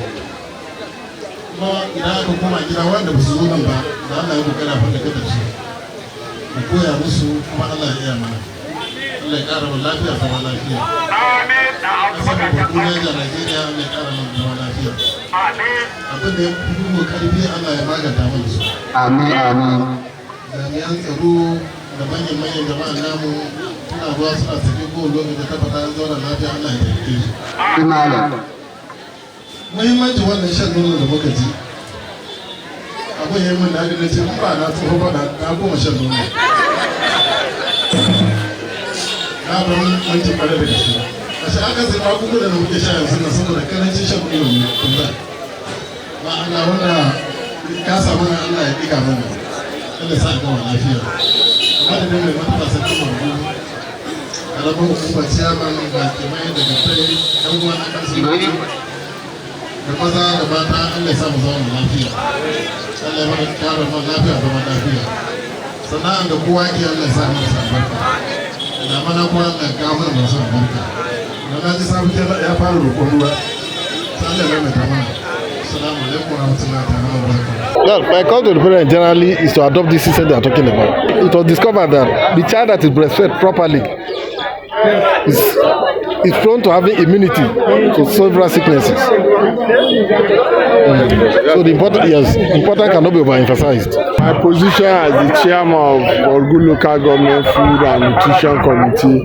kuma idan aka koma gida wanda ba su zo nan ba da Allah ya kokara fanda kada su mu koya musu kuma Allah ya iya mana Allah ya kara mu lafiya kuma lafiya amin saboda kuma da Najeriya Allah ya kara mu kuma lafiya amin abin da ya fi mu karfi Allah ya maganta mana su amin amin jami'an tsaro da manyan jama'an namu suna zuwa suna sake kowane lokaci da tabbata an zauna lafiya Allah ya taimake su malam muhimmancin wannan shan nono da muka ji abin ya yi min daɗi na ce ba na tsoho ba na goma shan nono na ban manci ɓare da gaske a shi aka sai magungunan da muke sha yanzu na saboda karancin shan nono ne kuma ma'ana wanda ka samu na Allah ya ɗiga mana Allah sa a gama lafiya amma da dai mai mata sarki Borgu ƙaramin hukumar ciyaman ba ke mai daga kai ɗan uwa na ƙarfi da maza da mata Allah ya sa mu zama lafiya Allah ya mana kare mu lafiya da mu lafiya sannan da kowa ke Allah ya sa mu albarka da mana kowa Allah ya kawo mana masu albarka da na ji sabu ya fara roƙon ruwa sai Allah ya mai ta mana assalamu alaikum wa rahmatullahi wa barakatuh. Well, my call to the parents generally is to adopt this system they are talking about. It was discovered that the child that is breastfed properly is prone to having immunity to several sicknesses. So the important cannot be overemphasized. My position as the chairman of Borgu Local Government Food and Nutrition Committee,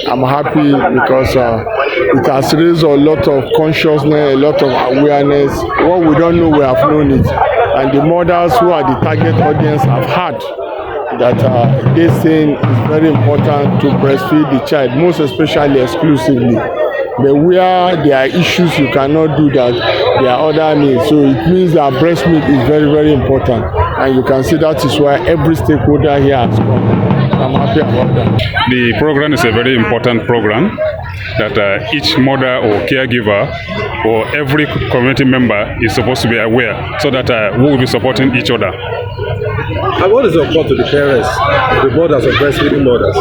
I'm happy because it has raised a lot of consciousness, a lot of awareness. What we don't know, we have known it. And the mothers who are the target audience have heard that this thing is very important to breastfeed the child, most especially exclusively. But where there are issues, you cannot do that. There are other means. So it means that breast milk is very, very important. And you can see that is why every stakeholder here has come. I'm happy about that. The program is a very important program that each mother or caregiver or every community member is supposed to be aware so that we will be supporting each other. And what is your call to the parents, the mothers of breastfeeding mothers?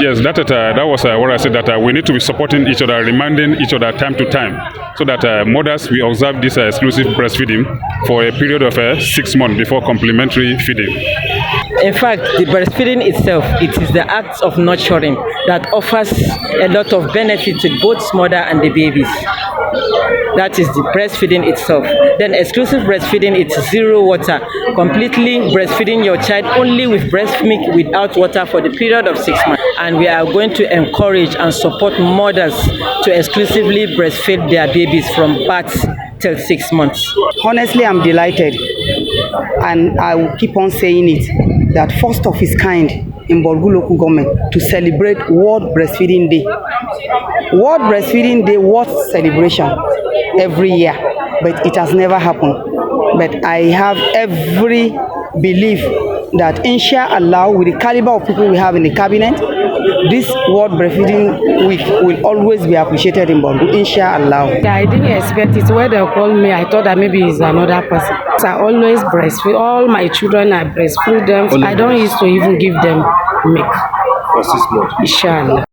Yes, that was what I said, that we need to be supporting each other, reminding each other time to time, so that mothers will observe this exclusive breastfeeding for a period of 6 months before complementary feeding. In fact, the breastfeeding itself, it is the act of nurturing that offers a lot of benefit to both mother and the babies. That is the breastfeeding itself. Then exclusive breastfeeding, it's zero water, completely breastfeeding your child only with breast milk without water for the period of 6 months. And we are going to encourage and support mothers to exclusively breastfeed their babies from birth till 6 months. Honestly, I'm delighted, and I will keep on saying it, that first of its kind in Borgu local government to celebrate World Breastfeeding Day. World Breastfeeding Day was celebration every year, but it has never happened. But I have every belief that inshallah, with the caliber of people we have in the cabinet, this World Breastfeeding Week will always be appreciated in Borgu, inshallah. I didn't expect it. When they called me, I thought that maybe it's another person. I always breastfeed. All my children, I breastfeed them. I don't used to even give them milk. For 6 months. Inshallah.